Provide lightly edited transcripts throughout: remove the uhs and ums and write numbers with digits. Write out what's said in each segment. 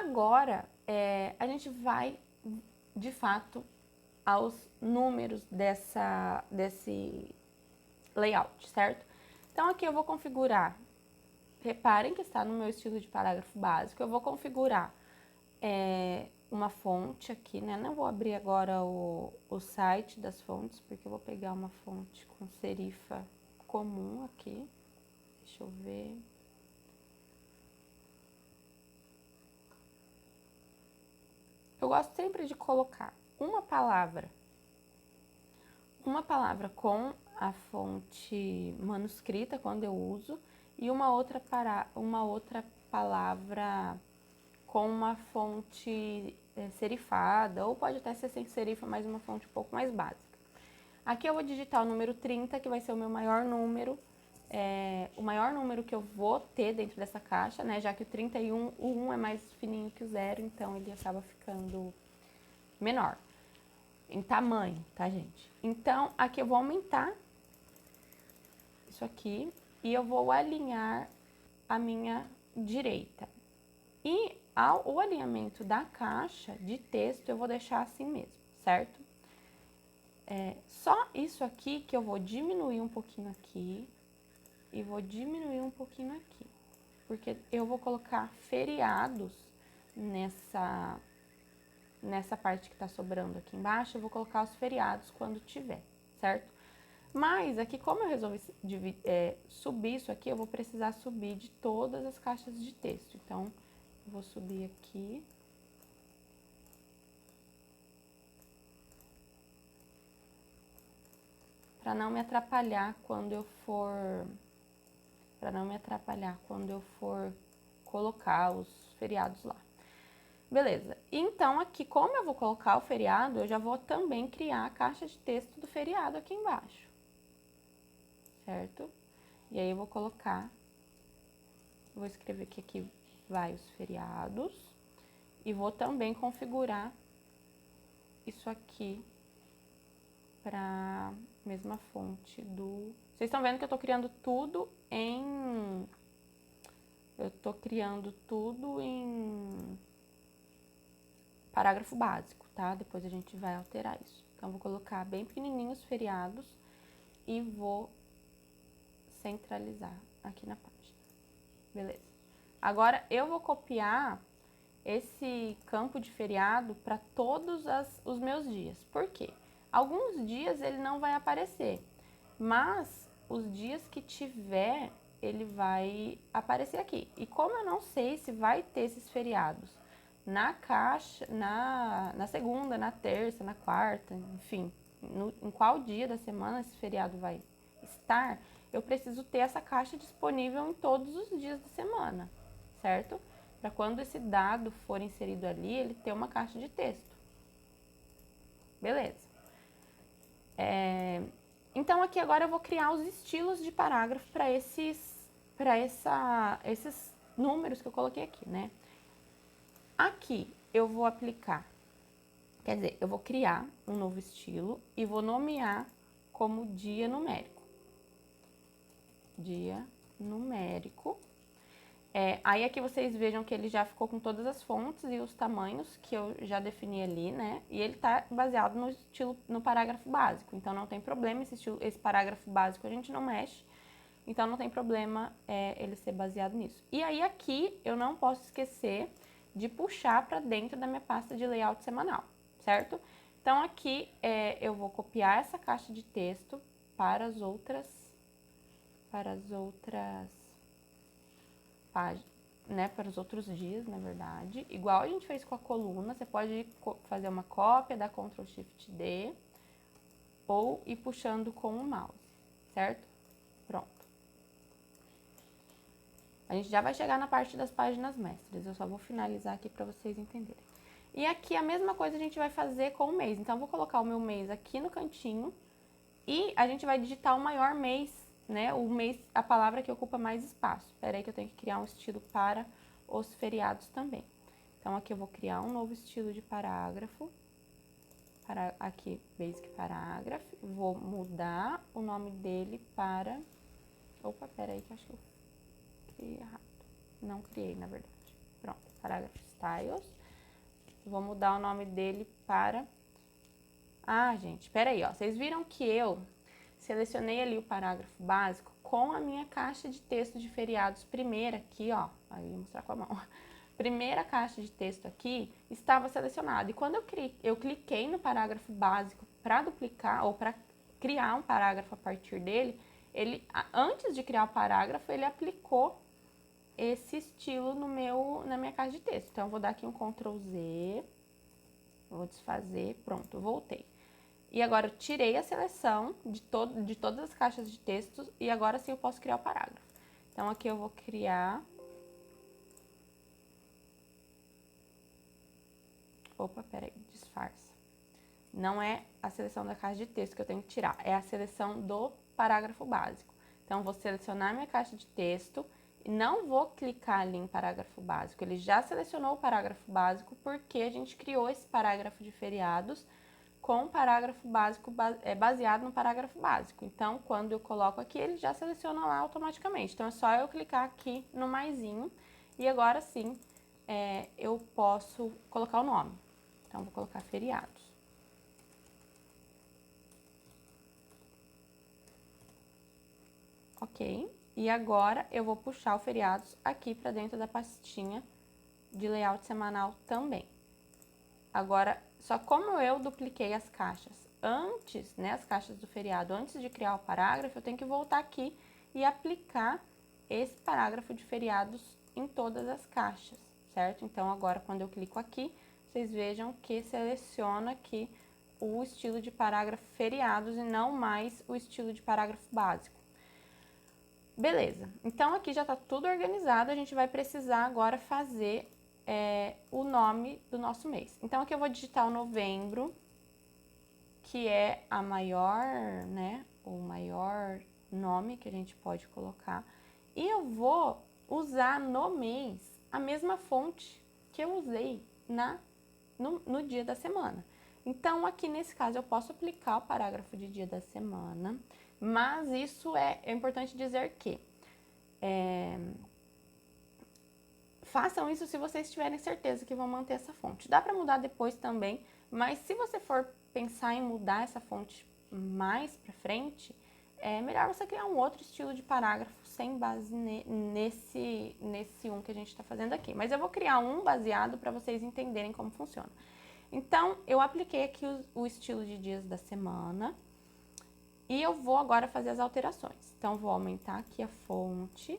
agora, a gente vai, de fato, aos números desse layout, certo? Então, aqui eu vou configurar, reparem que está no meu estilo de parágrafo básico, eu vou configurar uma fonte aqui, né? Não vou abrir agora o site das fontes, porque eu vou pegar uma fonte com serifa comum aqui. Deixa eu ver. Eu gosto sempre de colocar uma palavra com a fonte manuscrita, quando eu uso, e uma outra palavra com uma fonte serifada, ou pode até ser sem serifa, mas uma fonte um pouco mais básica. Aqui eu vou digitar o número 30, que vai ser o meu maior número, o maior número que eu vou ter dentro dessa caixa, né? Já que o 31, o 1 é mais fininho que o 0, então ele acaba ficando menor em tamanho, tá, gente? Então, aqui eu vou aumentar isso aqui e eu vou alinhar a minha direita. E o alinhamento da caixa de texto eu vou deixar assim mesmo, certo? Só isso aqui que eu vou diminuir um pouquinho aqui e vou diminuir um pouquinho aqui, porque eu vou colocar feriados nessa parte que tá sobrando aqui embaixo, eu vou colocar os feriados quando tiver, certo? Mas aqui, como eu resolvi subir isso aqui, eu vou precisar subir de todas as caixas de texto. Então, eu vou subir aqui. Para não me atrapalhar quando eu for colocar os feriados lá. Beleza. Então, aqui, como eu vou colocar o feriado, eu já vou também criar a caixa de texto do feriado aqui embaixo. Certo? E aí, eu vou escrever que aqui vai os feriados. E vou também configurar isso aqui para mesma fonte do... Vocês estão vendo que eu tô criando tudo em... parágrafo básico, tá? Depois a gente vai alterar isso. Então, vou colocar bem pequenininho os feriados e vou centralizar aqui na página. Beleza. Agora, eu vou copiar esse campo de feriado para todos os meus dias. Por quê? Alguns dias ele não vai aparecer, mas os dias que tiver, ele vai aparecer aqui. E como eu não sei se vai ter esses feriados na caixa, na segunda, na terça, na quarta, enfim, em qual dia da semana esse feriado vai estar, eu preciso ter essa caixa disponível em todos os dias da semana, certo? Para quando esse dado for inserido ali, ele ter uma caixa de texto. Beleza. Então, aqui agora eu vou criar os estilos de parágrafo para esses números que eu coloquei aqui, né? Aqui eu vou aplicar, quer dizer, eu vou criar um novo estilo e vou nomear como dia numérico. Dia numérico. Aí aqui vocês vejam que ele já ficou com todas as fontes e os tamanhos que eu já defini ali, né? E ele tá baseado no estilo, no parágrafo básico, então não tem problema, esse parágrafo básico a gente não mexe, então não tem problema ele ser baseado nisso. E aí aqui eu não posso esquecer de puxar para dentro da minha pasta de layout semanal, certo? Então aqui eu vou copiar essa caixa de texto para as outras páginas, né, para os outros dias, na verdade. Igual a gente fez com a coluna, você pode fazer uma cópia, dar Ctrl Shift D ou ir puxando com o mouse, certo? Pronto. A gente já vai chegar na parte das páginas mestres, eu só vou finalizar aqui para vocês entenderem. E aqui a mesma coisa a gente vai fazer com o mês. Então, eu vou colocar o meu mês aqui no cantinho e a gente vai digitar o maior mês, né? O mês, a palavra que ocupa mais espaço. Espera aí que eu tenho que criar um estilo para os feriados também. Então, aqui eu vou criar um novo estilo de parágrafo. Aqui, Basic Paragraph. Vou mudar o nome dele para... Opa, pera aí que eu acho que eu criei errado. Não criei, na verdade. Pronto, parágrafo Styles. Vou mudar o nome dele para... Ah, gente, peraí, ó. Vocês viram que eu selecionei ali o parágrafo básico com a minha caixa de texto de feriados primeira aqui, ó. Aí eu vou mostrar com a mão. Primeira caixa de texto aqui estava selecionada. E quando eu cliquei no parágrafo básico para duplicar ou para criar um parágrafo a partir dele, antes de criar o parágrafo, ele aplicou esse estilo na minha caixa de texto. Então, eu vou dar aqui um Ctrl Z, vou desfazer, pronto, voltei. E agora eu tirei a seleção de todas as caixas de texto e agora sim eu posso criar o parágrafo. Então, aqui eu vou criar... Opa, peraí, disfarça. Não é a seleção da caixa de texto que eu tenho que tirar, é a seleção do parágrafo básico. Então, vou selecionar minha caixa de texto e não vou clicar ali em parágrafo básico. Ele já selecionou o parágrafo básico porque a gente criou esse parágrafo de feriados com o parágrafo básico baseado no parágrafo básico. Então, quando eu coloco aqui, ele já seleciona lá automaticamente. Então, é só eu clicar aqui no maisinho e agora sim eu posso colocar o nome. Então, vou colocar feriados. Ok? E agora eu vou puxar o feriados aqui para dentro da pastinha de layout semanal também. Agora, só como eu dupliquei as caixas antes, né, as caixas do feriado, antes de criar o parágrafo, eu tenho que voltar aqui e aplicar esse parágrafo de feriados em todas as caixas, certo? Então, agora, quando eu clico aqui, vocês vejam que seleciona aqui o estilo de parágrafo feriados e não mais o estilo de parágrafo básico. Beleza, então aqui já está tudo organizado, a gente vai precisar agora fazer o nome do nosso mês. Então aqui eu vou digitar o novembro, que é a maior, né, o maior nome que a gente pode colocar. E eu vou usar no mês a mesma fonte que eu usei no dia da semana. Então, aqui nesse caso, eu posso aplicar o parágrafo de dia da semana, mas isso é importante dizer que façam isso se vocês tiverem certeza que vão manter essa fonte. Dá para mudar depois também, mas se você for pensar em mudar essa fonte mais para frente, é melhor você criar um outro estilo de parágrafo sem base nesse um que a gente está fazendo aqui. Mas eu vou criar um baseado para vocês entenderem como funciona. Então, eu apliquei aqui o estilo de dias da semana e eu vou agora fazer as alterações. Então, vou aumentar aqui a fonte.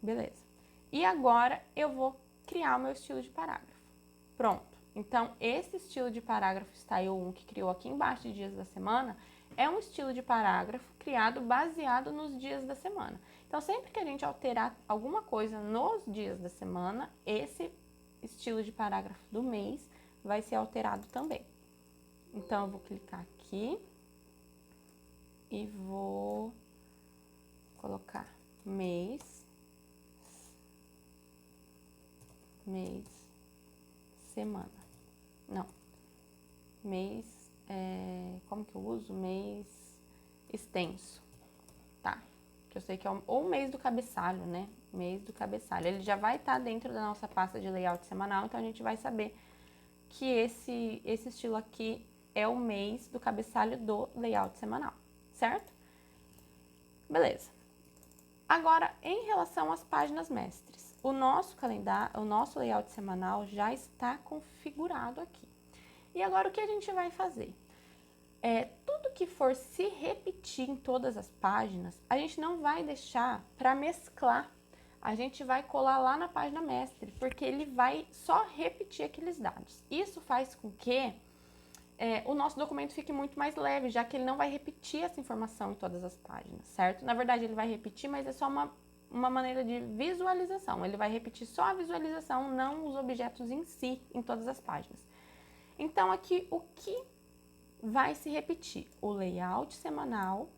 Beleza. E agora eu vou criar o meu estilo de parágrafo. Pronto. Então, esse estilo de parágrafo Style 1 que criou aqui embaixo de dias da semana é um estilo de parágrafo criado baseado nos dias da semana. Então, sempre que a gente alterar alguma coisa nos dias da semana, esse estilo de parágrafo do mês vai ser alterado também. Então, eu vou clicar aqui e vou colocar mês, semana. Não, mês, como que eu uso? Mês extenso, tá? Que eu sei que é ou mês do cabeçalho, né? Mês do cabeçalho. Ele já vai estar dentro da nossa pasta de layout semanal, então a gente vai saber que esse estilo aqui é o mês do cabeçalho do layout semanal, certo? Beleza. Agora, em relação às páginas mestres, o nosso calendário, o nosso layout semanal já está configurado aqui. E agora o que a gente vai fazer? Tudo que for se repetir em todas as páginas, a gente não vai deixar para mesclar. A gente vai colar lá na página mestre, porque ele vai só repetir aqueles dados. Isso faz com que o nosso documento fique muito mais leve, já que ele não vai repetir essa informação em todas as páginas, certo? Na verdade, ele vai repetir, mas é só uma maneira de visualização. Ele vai repetir só a visualização, não os objetos em si, em todas as páginas. Então, aqui, o que vai se repetir? O layout semanal,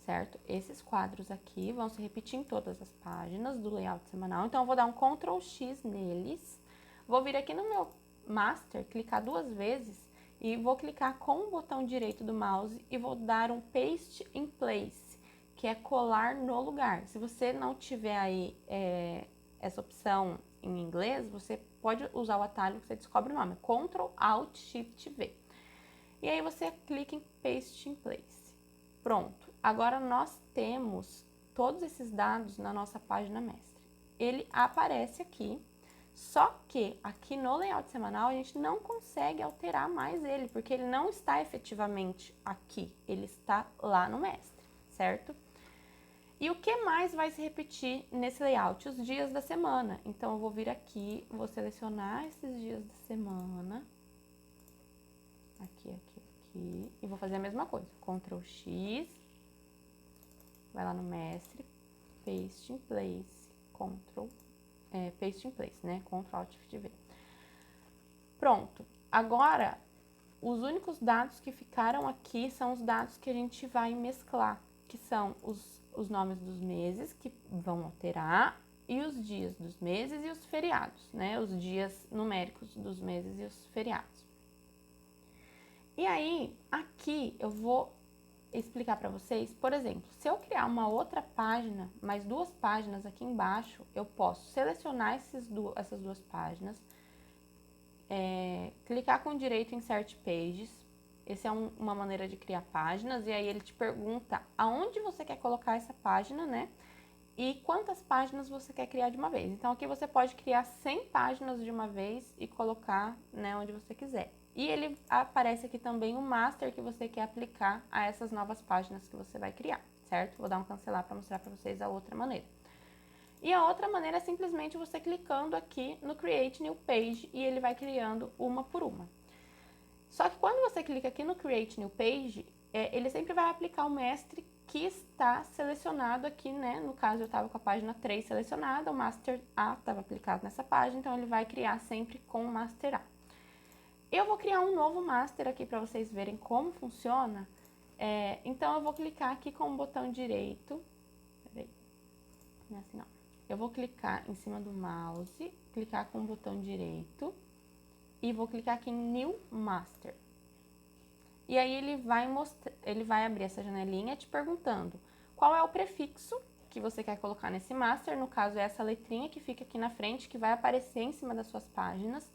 certo? Esses quadros aqui vão se repetir em todas as páginas do layout semanal. Então, eu vou dar um Ctrl X neles. Vou vir aqui no meu Master, clicar 2 vezes e vou clicar com o botão direito do mouse e vou dar um Paste in Place, que é colar no lugar. Se você não tiver aí essa opção em inglês, você pode usar o atalho que você descobre o nome, Ctrl Alt Shift V. E aí você clica em Paste in Place. Pronto. Agora nós temos todos esses dados na nossa página mestre. Ele aparece aqui, só que aqui no layout semanal a gente não consegue alterar mais ele, porque ele não está efetivamente aqui, ele está lá no mestre, certo? E o que mais vai se repetir nesse layout? Os dias da semana. Então eu vou vir aqui, vou selecionar esses dias da semana, aqui, e vou fazer a mesma coisa, Ctrl X, vai lá no mestre, Paste in Place, Paste in Place, né? Ctrl Alt Shift V. Pronto. Agora, os únicos dados que ficaram aqui são os dados que a gente vai mesclar, que são os nomes dos meses, que vão alterar, e os dias dos meses e os feriados, né? Os dias numéricos dos meses e os feriados. E aí, aqui eu vou explicar para vocês, por exemplo, se eu criar uma outra página, mais duas páginas aqui embaixo, eu posso selecionar essas duas páginas, clicar com direito em Insert Pages, essa é uma maneira de criar páginas, e aí ele te pergunta aonde você quer colocar essa página, né? E quantas páginas você quer criar de uma vez. Então aqui você pode criar 100 páginas de uma vez e colocar, né, onde você quiser. E ele aparece aqui também o master que você quer aplicar a essas novas páginas que você vai criar, certo? Vou dar um cancelar para mostrar para vocês a outra maneira. E a outra maneira é simplesmente você clicando aqui no Create New Page e ele vai criando uma por uma. Só que quando você clica aqui no Create New Page, ele sempre vai aplicar o mestre que está selecionado aqui, né? No caso, eu estava com a página 3 selecionada, o Master A estava aplicado nessa página, então ele vai criar sempre com o Master A. Eu vou criar um novo Master aqui para vocês verem como funciona. Então, eu vou clicar aqui com o botão direito. Peraí, não é assim não. Eu vou clicar em cima do mouse, clicar com o botão direito e vou clicar aqui em New Master. E aí ele vai abrir essa janelinha te perguntando qual é o prefixo que você quer colocar nesse master. No caso, é essa letrinha que fica aqui na frente, que vai aparecer em cima das suas páginas.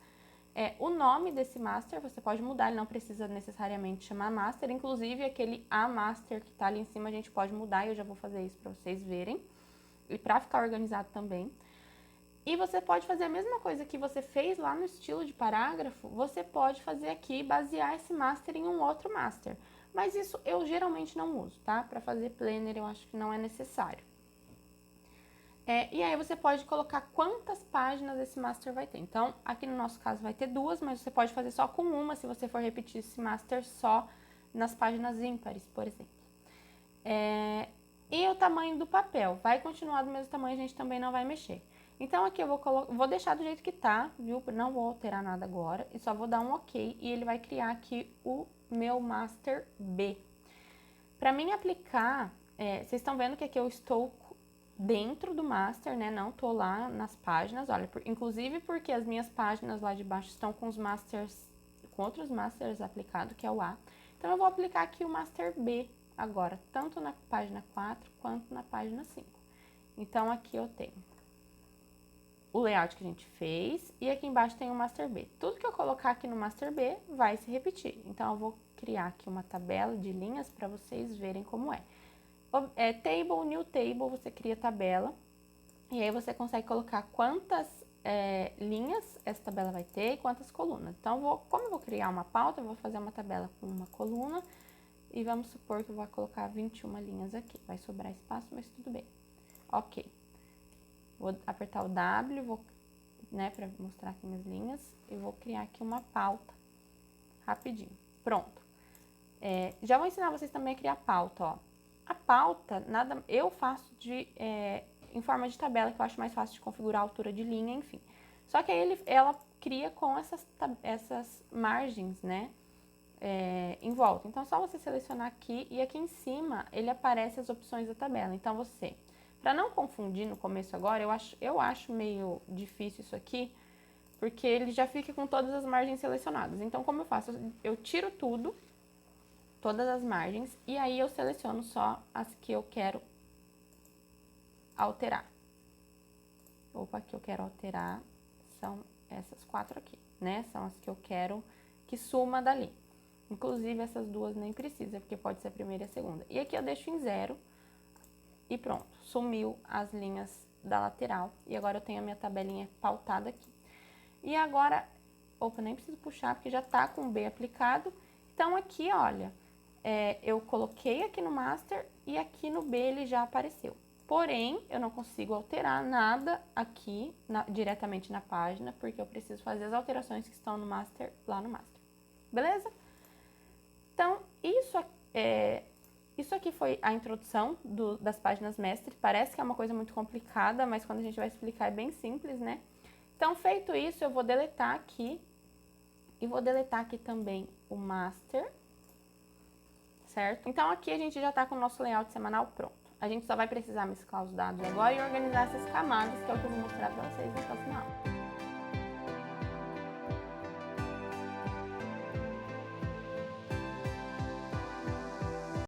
O nome desse master você pode mudar, ele não precisa necessariamente chamar master. Inclusive, aquele A master que tá ali em cima a gente pode mudar e eu já vou fazer isso para vocês verem. E para ficar organizado também. E você pode fazer a mesma coisa que você fez lá no estilo de parágrafo, você pode fazer aqui, basear esse master em um outro master. Mas isso eu geralmente não uso, tá? Para fazer planner eu acho que não é necessário. E aí você pode colocar quantas páginas esse master vai ter. Então, aqui no nosso caso vai ter duas, mas você pode fazer só com uma, se você for repetir esse master só nas páginas ímpares, por exemplo. E o tamanho do papel vai continuar do mesmo tamanho, a gente também não vai mexer. Então, aqui eu vou deixar do jeito que tá, viu? Não vou alterar nada agora, e só vou dar um OK, e ele vai criar aqui o meu Master B. Para mim aplicar, vocês estão vendo que aqui eu estou dentro do Master, né? Não tô lá nas páginas, olha, inclusive porque as minhas páginas lá de baixo estão com os Masters, com outros Masters aplicados, que é o A. Então, eu vou aplicar aqui o Master B agora, tanto na página 4 quanto na página 5. Então, aqui eu tenho o layout que a gente fez e aqui embaixo tem o Master B. Tudo que eu colocar aqui no Master B vai se repetir. Então, eu vou criar aqui uma tabela de linhas para vocês verem como é. Table, New Table, você cria tabela e aí você consegue colocar quantas linhas essa tabela vai ter e quantas colunas. Então, como eu vou criar uma pauta, eu vou fazer uma tabela com uma coluna e vamos supor que eu vou colocar 21 linhas aqui. Vai sobrar espaço, mas tudo bem. Ok. Vou apertar o W, né, para mostrar aqui minhas linhas, e vou criar aqui uma pauta rapidinho. Pronto. Já vou ensinar vocês também a criar pauta, ó. A pauta, eu faço em forma de tabela, que eu acho mais fácil de configurar a altura de linha, enfim. Só que aí ela cria com essas margens, né, em volta. Então, é só você selecionar aqui e aqui em cima ele aparece as opções da tabela. Então, para não confundir no começo agora, eu acho meio difícil isso aqui, porque ele já fica com todas as margens selecionadas. Então, como eu faço? Eu tiro tudo todas as margens e aí eu seleciono só as que eu quero alterar. Opa, que eu quero alterar são essas 4 aqui, né? São as que eu quero que suma dali. Inclusive, essas duas nem precisa, porque pode ser a primeira e a segunda. E aqui eu deixo em 0 e pronto. Sumiu as linhas da lateral. E agora eu tenho a minha tabelinha pautada aqui. E agora, opa, nem preciso puxar, porque já tá com o B aplicado. Então, aqui, olha, eu coloquei aqui no Master e aqui no B ele já apareceu. Porém, eu não consigo alterar nada aqui diretamente na página, porque eu preciso fazer as alterações que estão no Master, lá no Master. Beleza? Então, isso aqui foi a introdução das páginas mestre. Parece que é uma coisa muito complicada, mas quando a gente vai explicar é bem simples, né? Então, feito isso, eu vou deletar aqui. E vou deletar aqui também o Master. Certo? Então, aqui a gente já tá com o nosso layout semanal pronto. A gente só vai precisar mesclar os dados agora e organizar essas camadas, que é o que eu vou mostrar pra vocês na próxima aula.